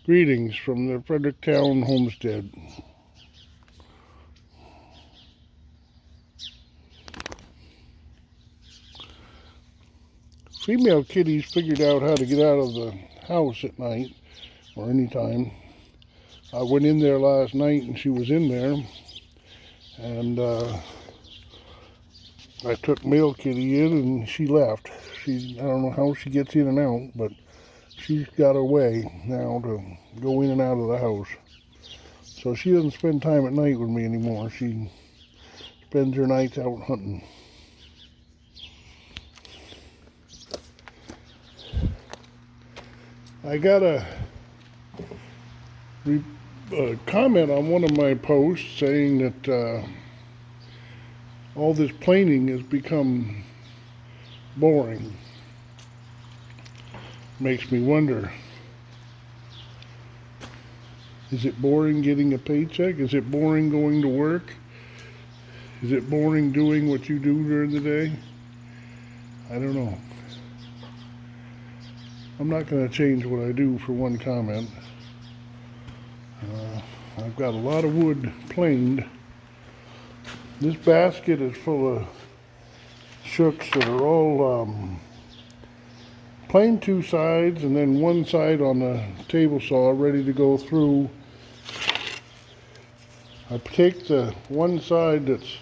Greetings from the Fredericktown homestead. Female kitties figured out how to get out of the house at night or any time. I went in there last night and she was in there, and I took male kitty in and she left. I don't know how she gets in and out, but she's got a way now to go in and out of the house. So she doesn't spend time at night with me anymore. She spends her nights out hunting. I got a comment on one of my posts saying that all this planing has become boring. Makes me wonder, is it boring getting a paycheck? Is it boring going to work? Is it boring doing what you do during the day? I don't know. I'm not going to change what I do for one comment. I've got a lot of wood planed. This basket is full of shooks that are all planed two sides and then one side on the table saw ready to go through. I take the one side that's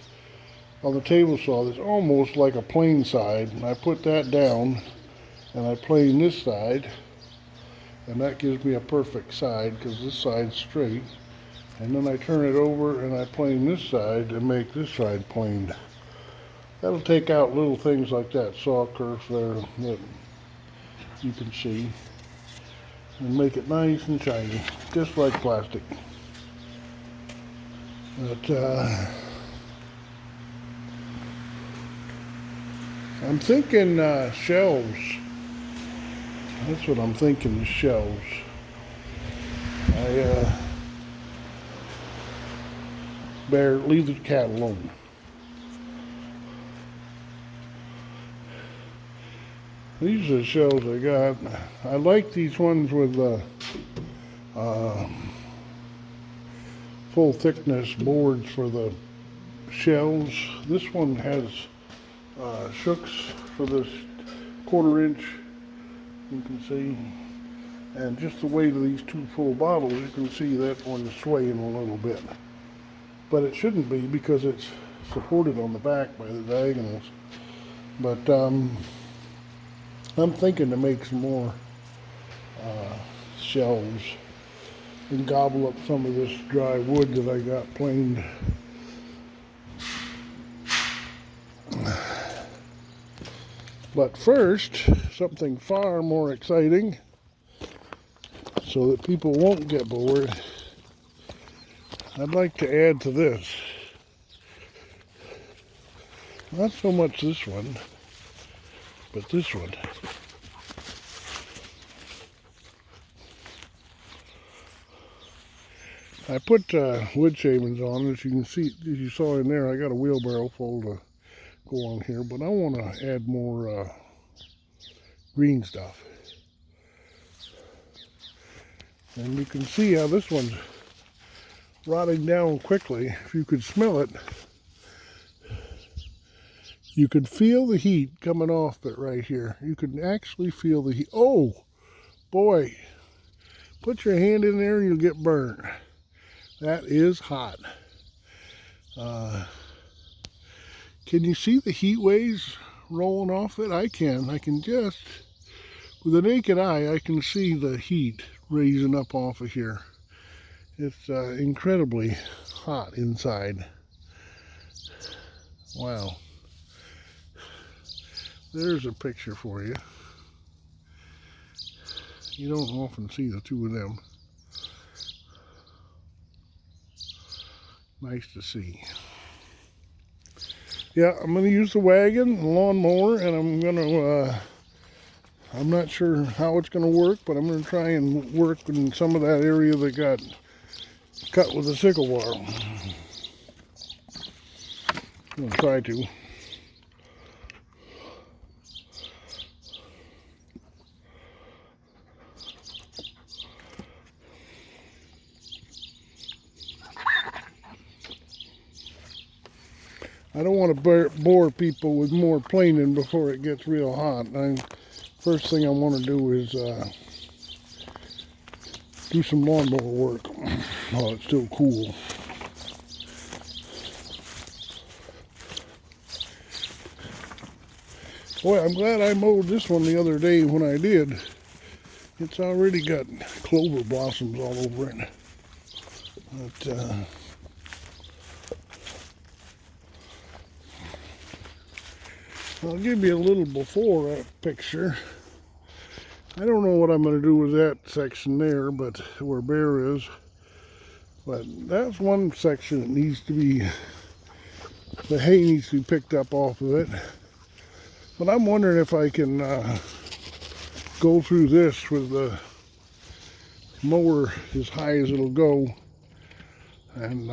on the table saw that's almost like a plain side, and I put that down and I plane this side, and that gives me a perfect side because this side's straight. And then I turn it over and I plane this side and make this side planed. That'll take out little things like that saw curve there that you can see and make it nice and shiny, just like plastic. But I'm thinking shelves. That's what I'm thinking, is shelves. Bear, leave the cat alone. These are the shelves I got. I like these ones with full thickness boards for the shelves. This one has shooks for this 1/4 inch, you can see. And just the weight of these two full bottles, you can see that one's swaying a little bit. But it shouldn't be because it's supported on the back by the diagonals. But I'm thinking to make some more shelves and gobble up some of this dry wood that I got planed. But first, something far more exciting, so that people won't get bored. I'd like to add to this. Not so much this one, but this one. I put wood shavings on, as you can see, as you saw in there. I got a wheelbarrow full to go on here, but I want to add more green stuff. And you can see how this one's rotting down quickly. If you could smell it, you could feel the heat coming off it right here. You could actually feel the heat. Oh, boy. Put your hand in there and you'll get burned. That is hot. Can you see the heat waves rolling off it? I can. I can just, with the naked eye, I can see the heat raising up off of here. It's incredibly hot inside. Wow. There's a picture for you. You don't often see the two of them. Nice to see. Yeah, I'm going to use the wagon, the lawnmower, and I'm going to, I'm not sure how it's going to work, but I'm going to try and work in some of that area that got cut with a sickle bar. I'm going to try to. I don't want to bore people with more planing before it gets real hot. First thing I want to do is do some lawnmower work while it's still cool. Boy, I'm glad I mowed this one the other day when I did. It's already got clover blossoms all over it. But, I'll give you a little before picture. I don't know what I'm going to do with that section there, but where Bear is. But that's one section that needs to be, the hay needs to be picked up off of it. But I'm wondering if I can go through this with the mower as high as it'll go. And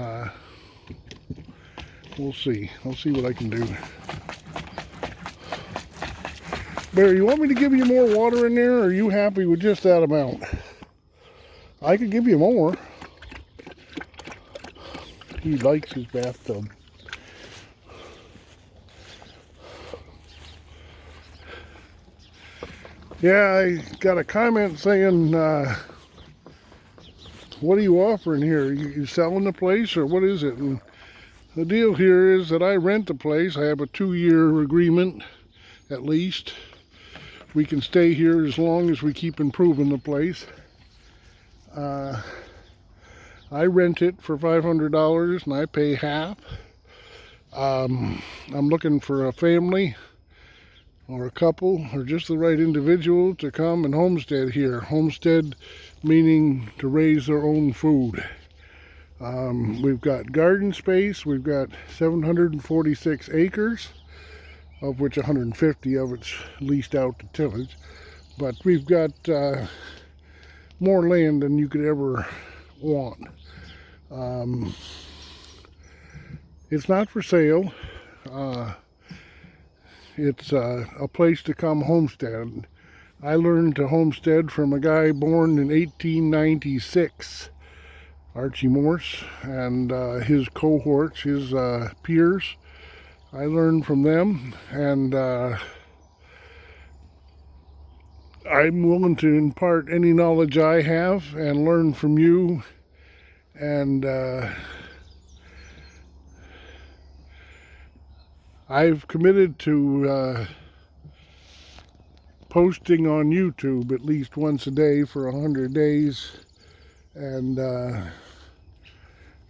we'll see. I'll see what I can do. Bear, you want me to give you more water in there, or are you happy with just that amount? I could give you more. He likes his bathtub. Yeah, I got a comment saying, what are you offering here? You selling the place, or what is it? And the deal here is that I rent the place. I have a 2-year agreement, at least. We can stay here as long as we keep improving the place. I rent it for $500 and I pay half. I'm looking for a family or a couple or just the right individual to come and homestead here. Homestead meaning to raise their own food. We've got garden space. We've got 746 acres. Of which 150 of it's leased out to tillage. But we've got more land than you could ever want. It's not for sale. It's a place to come homestead. I learned to homestead from a guy born in 1896, Archie Morse, and his cohorts, his peers. I learned from them, and I'm willing to impart any knowledge I have and learn from you. And I've committed to posting on YouTube at least once a day for 100 days, and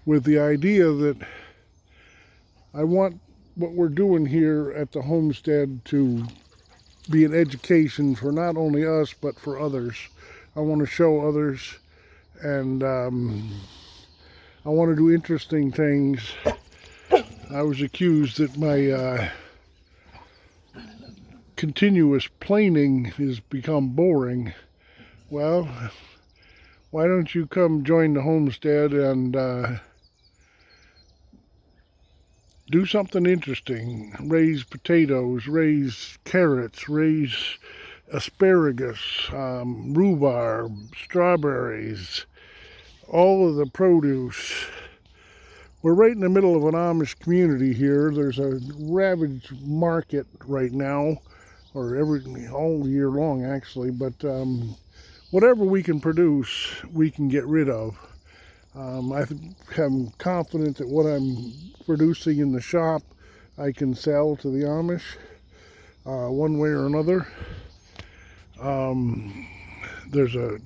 with the idea that I want what we're doing here at the homestead to be an education for not only us but for others. I want to show others, and I want to do interesting things. I was accused that my continuous planing has become boring. Well, why don't you come join the homestead and do something interesting. Raise potatoes, raise carrots, raise asparagus, rhubarb, strawberries, all of the produce. We're right in the middle of an Amish community here. There's a ravaged market right now, or all year long actually, but whatever we can produce, we can get rid of. I'm confident that what I'm producing in the shop, I can sell to the Amish one way or another. There's a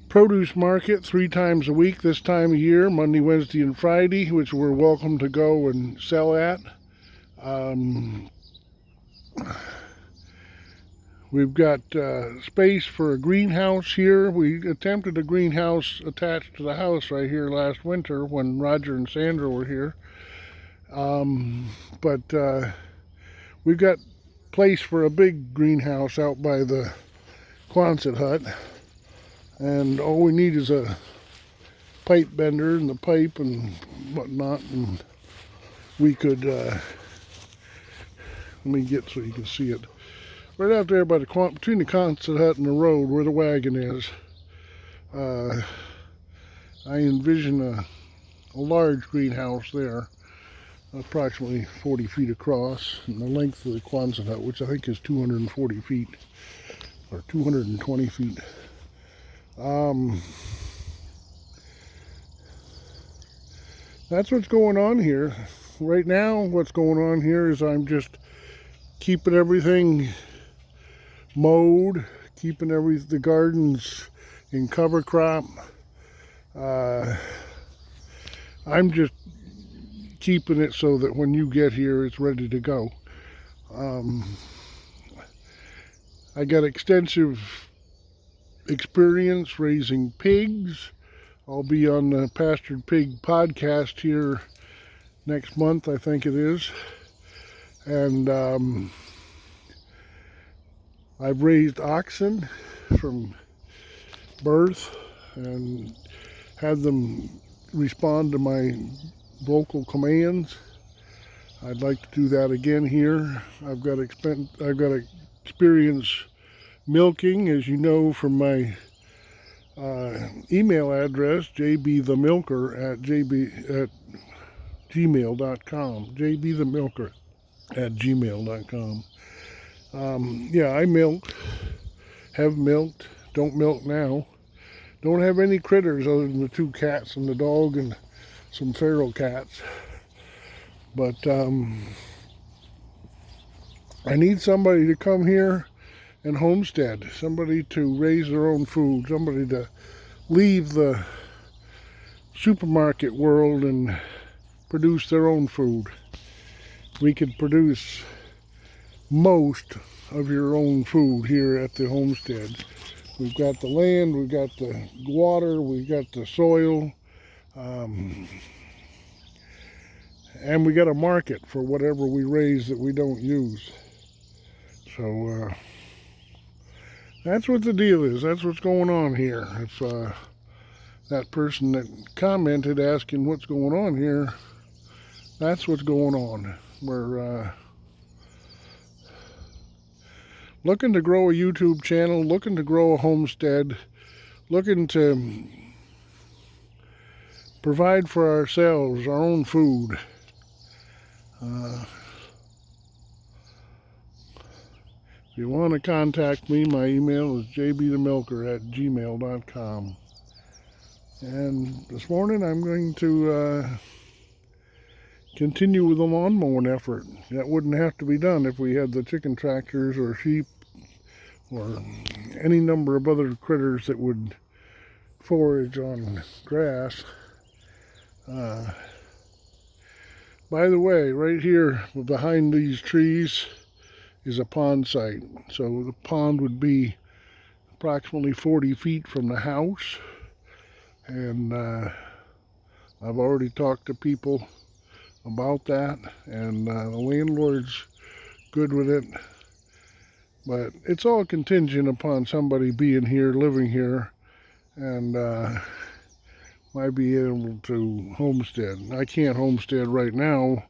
produce market 3 times a week this time of year, Monday, Wednesday, and Friday, which we're welcome to go and sell at. We've got space for a greenhouse here. We attempted a greenhouse attached to the house right here last winter when Roger and Sandra were here. But we've got place for a big greenhouse out by the Quonset hut. And all we need is a pipe bender and the pipe and whatnot. And we could, let me get so you can see it. Right out there by between the Quonset hut and the road where the wagon is, I envision a large greenhouse there. approximately 40 feet across, and the length of the Quonset hut, which I think is 240 feet or 220 feet. That's what's going on here. Right now, what's going on here is I'm just keeping everything mowed, keeping the gardens in cover crop. I'm just keeping it so that when you get here, it's ready to go. I got extensive experience raising pigs. I'll be on the Pastured Pig podcast here next month, I think it is. And I've raised oxen from birth and had them respond to my vocal commands. I'd like to do that again here. I've got experience milking, as you know from my email address, jbthemilker@gmail.com. jbthemilker@gmail.com. Yeah, I milked, have milked, don't milk now. Don't have any critters other than the 2 cats and the dog and some feral cats. But I need somebody to come here and homestead, somebody to raise their own food, somebody to leave the supermarket world and produce their own food. We could produce most of your own food here at the homestead. We've got the land, we've got the water, we've got the soil, and we got a market for whatever we raise that we don't use. So that's what the deal is. That's what's going on here. If that person that commented asking what's going on here, that's what's going on. We're looking to grow a YouTube channel, looking to grow a homestead, looking to provide for ourselves our own food. If you want to contact me, my email is jbthemilker@gmail.com. And this morning I'm going to continue with the lawn mowing effort. That wouldn't have to be done if we had the chicken tractors or sheep or any number of other critters that would forage on grass. By the way, right here behind these trees is a pond site. So the pond would be approximately 40 feet from the house. And I've already talked to people about that, and the landlord's good with it. But it's all contingent upon somebody being here, living here, and might be able to homestead. I can't homestead right now,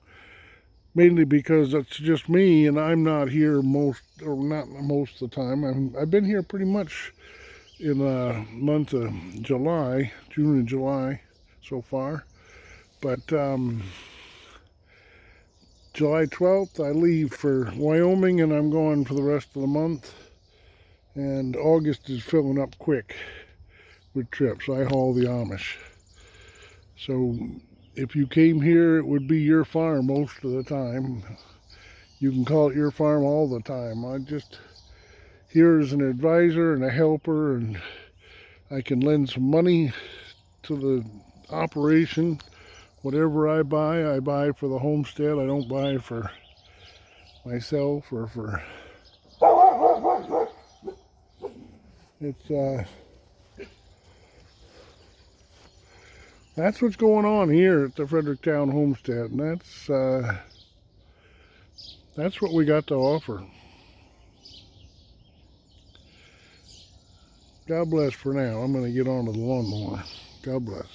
mainly because it's just me, and I'm not here not most of the time. I've been here pretty much in the month of July, June and July so far. But July 12th, I leave for Wyoming, and I'm gone for the rest of the month. And August is filling up quick with trips. I haul the Amish. So if you came here, it would be your farm most of the time. You can call it your farm all the time. I'm just here as an advisor and a helper, and I can lend some money to the operation. Whatever I buy for the homestead. I don't buy for myself or for... It's that's what's going on here at the Fredericktown Homestead, and that's what we got to offer. God bless for now. I'm going to get on to the lawnmower. God bless.